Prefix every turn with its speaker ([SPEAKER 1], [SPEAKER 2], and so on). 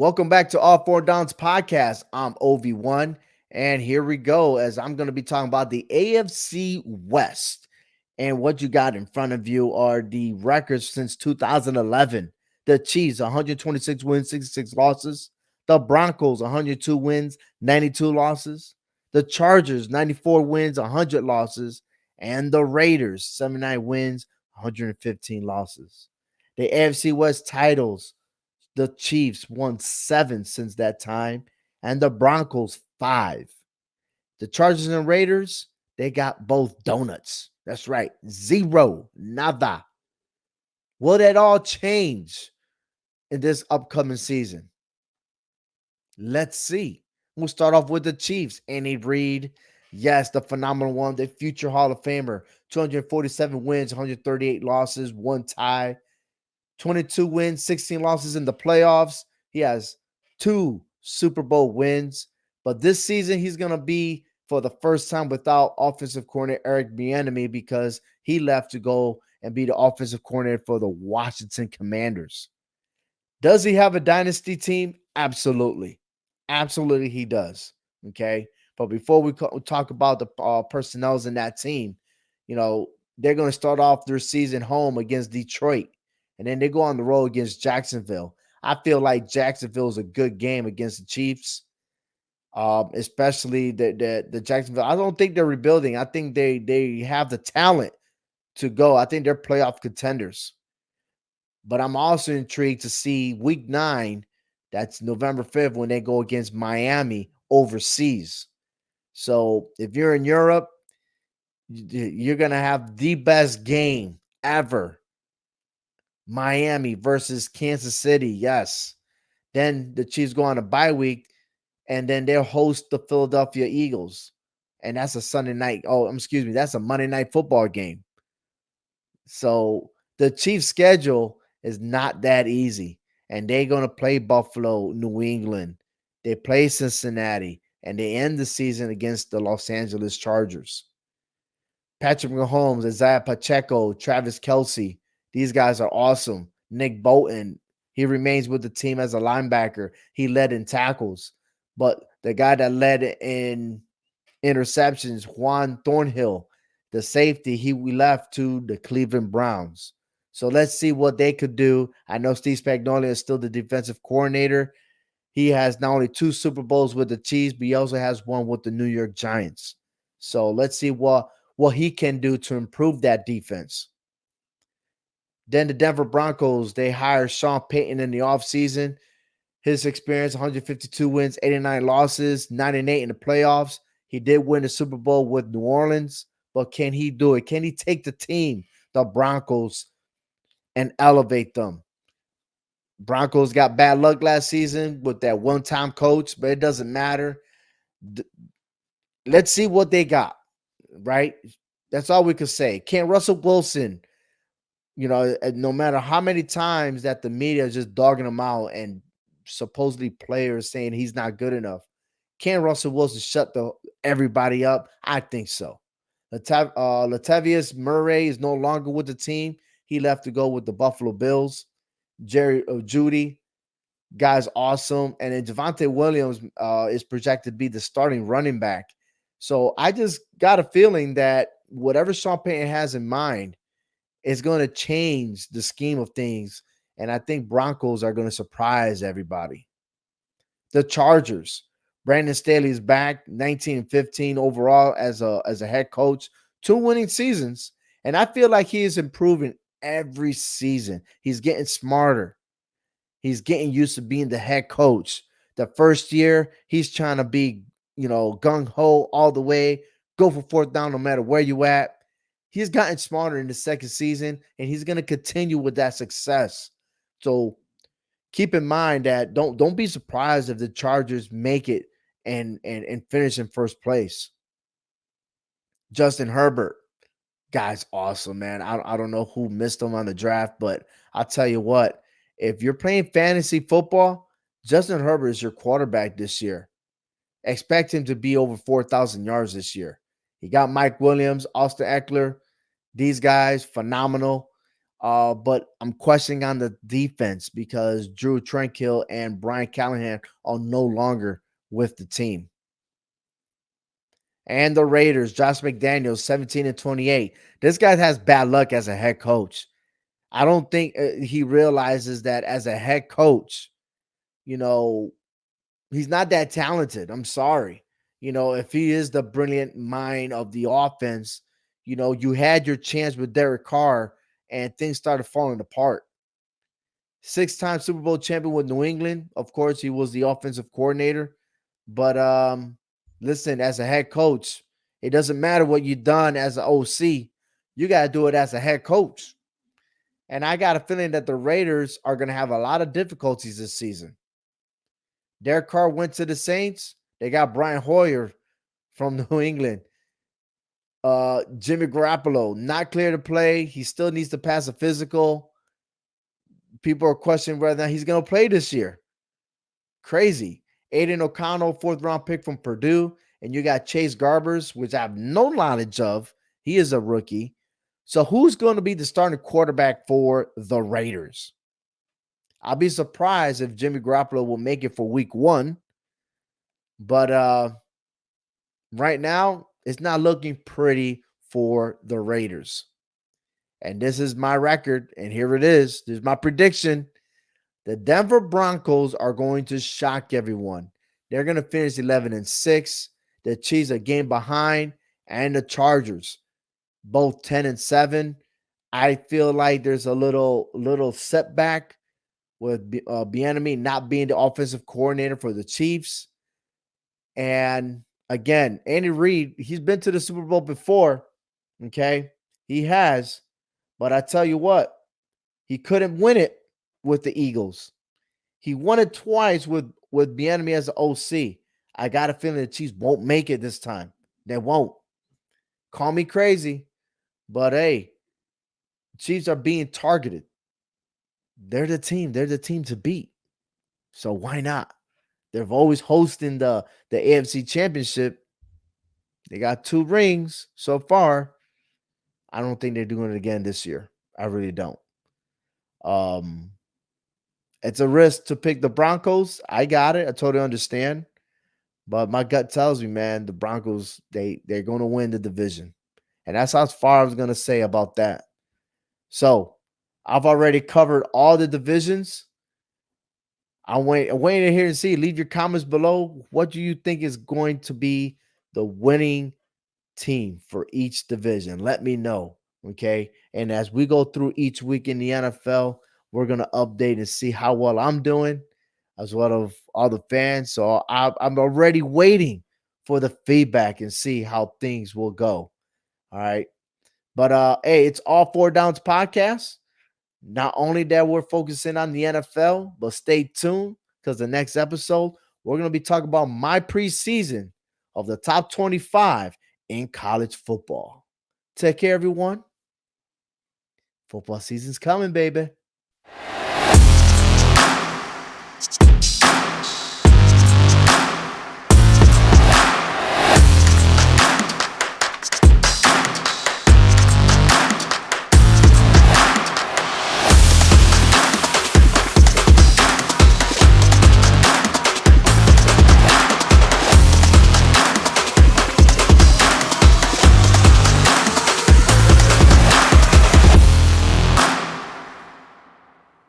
[SPEAKER 1] Welcome back to All Four Downs podcast. I'm OV1, and here we go as I'm going to be talking about the AFC West. And what you got in front of you are the records since 2011. The Chiefs, 126 wins, 66 losses. The Broncos, 102 wins, 92 losses. The Chargers, 94 wins, 100 losses. And the Raiders, 79 wins, 115 losses. The AFC West titles, the Chiefs won 7 since that time, and the Broncos 5. The Chargers and Raiders, they got both donuts. That's right, 0, nada. Will that all change in this upcoming season? Let's see. We'll start off with the Chiefs. Andy Reid, yes, the phenomenal one, the future Hall of Famer. 247 wins, 138 losses, one tie. 22 wins, 16 losses in the playoffs. He has 2 Super Bowl wins. But this season, he's going to be, for the first time, without offensive coordinator Eric Bieniemy because he left to go and be the offensive coordinator for the Washington Commanders. Does he have a dynasty team? Absolutely. Absolutely, he does. Okay. But before we talk about the personnels in that team, they're going to start off their season home against Detroit, and then they go on the road against Jacksonville. I feel like Jacksonville is a good game against the Chiefs, especially the Jacksonville. I don't think they're rebuilding. I think they have the talent to go. I think they're playoff contenders. But I'm also intrigued to see week 9, that's November 5th, when they go against Miami overseas. So if you're in Europe, you're going to have the best game ever. Miami versus Kansas City, yes. Then the Chiefs go on a bye week, and then they'll host the Philadelphia Eagles. And that's a Sunday night. Oh, excuse me. That's a Monday night football game. So the Chiefs' schedule is not that easy. And they're going to play Buffalo, New England. They play Cincinnati. And they end the season against the Los Angeles Chargers. Patrick Mahomes, Isaiah Pacheco, Travis Kelce. These guys are awesome. Nick Bolton, he remains with the team as a linebacker. He led in tackles. But the guy that led in interceptions, Juan Thornhill, the safety, we left to the Cleveland Browns. So let's see what they could do. I know Steve Spagnuolo is still the defensive coordinator. He has not only 2 Super Bowls with the Chiefs, but he also has one with the New York Giants. So let's see what he can do to improve that defense. Then the Denver Broncos, they hired Sean Payton in the offseason. His experience, 152 wins, 89 losses, 9-8 in the playoffs. He did win the Super Bowl with New Orleans, but can he do it? Can he take the team, the Broncos, and elevate them? Broncos got bad luck last season with that one-time coach, but it doesn't matter. Let's see what they got, right? That's all we can say. Can Russell Wilson, no matter how many times that the media is just dogging him out and supposedly players saying he's not good enough, can Russell Wilson shut everybody up? I think so. Latavius Murray is no longer with the team. He left to go with the Buffalo Bills. Jerry Jeudy, guy's awesome. And then Javonte Williams is projected to be the starting running back. So I just got a feeling that whatever Sean Payton has in mind is going to change the scheme of things. And I think Broncos are going to surprise everybody. The Chargers, Brandon Staley is back, 19-15 overall as a head coach, 2 winning seasons. And I feel like he is improving every season. He's getting smarter. He's getting used to being the head coach. The first year, he's trying to be, gung-ho all the way, go for 4th down no matter where you at. He's gotten smarter in the second season, and he's going to continue with that success. So keep in mind that don't be surprised if the Chargers make it and finish in first place. Justin Herbert, guy's awesome, man. I don't know who missed him on the draft, but I'll tell you what, if you're playing fantasy football, Justin Herbert is your quarterback this year. Expect him to be over 4,000 yards this year. He got Mike Williams, Austin Eckler. These guys, phenomenal. But I'm questioning on the defense because Drew Tranquill and Brian Callahan are no longer with the team. And the Raiders, Josh McDaniels, 17-28. This guy has bad luck as a head coach. I don't think he realizes that as a head coach, you know, he's not that talented. I'm sorry. If he is the brilliant mind of the offense, you had your chance with Derek Carr and things started falling apart. Six-time Super Bowl champion with New England. Of course, he was the offensive coordinator. But listen, as a head coach, it doesn't matter what you've done as an OC. You got to do it as a head coach. And I got a feeling that the Raiders are going to have a lot of difficulties this season. Derek Carr went to the Saints. They got Brian Hoyer from New England. Jimmy Garoppolo, not clear to play. He still needs to pass a physical. People are questioning whether or not he's going to play this year. Crazy. Aiden O'Connell, fourth round pick from Purdue. And you got Chase Garbers, which I have no knowledge of. He is a rookie. So who's going to be the starting quarterback for the Raiders? I'll be surprised if Jimmy Garoppolo will make it for week 1. But right now, it's not looking pretty for the Raiders. And this is my record. And here it is. This is my prediction. The Denver Broncos are going to shock everyone. They're going to finish 11-6. The Chiefs are game behind. And the Chargers, both 10-7. I feel like there's a little setback with Bieniemy not being the offensive coordinator for the Chiefs. And again, Andy Reid, he's been to the Super Bowl before. Okay, he has. But I tell you what, he couldn't win it with the Eagles. He won it twice with Bieniemy as an OC. I got a feeling the Chiefs won't make it this time. They won't. Call me crazy, but hey, Chiefs are being targeted. They're the team. They're the team to beat. So why not? They're always hosting the AFC Championship. They got 2 rings so far. I don't think they're doing it again this year. I really don't. Um, it's a risk to pick the Broncos. I got it. I totally understand. But my gut tells me, man, the Broncos, they're going to win the division. And that's how far I was going to say about that. So I've already covered all the divisions. I'm waiting to hear and see. Leave your comments below. What do you think is going to be the winning team for each division? Let me know. Okay. And as we go through each week in the NFL, we're going to update and see how well I'm doing, as well as all the fans. So I'm already waiting for the feedback and see how things will go. All right. But hey, it's All Four Downs podcast. Not only that we're focusing on the NFL, but stay tuned because the next episode, we're going to be talking about my preseason of the top 25 in college football. Take care, everyone. Football season's coming, baby.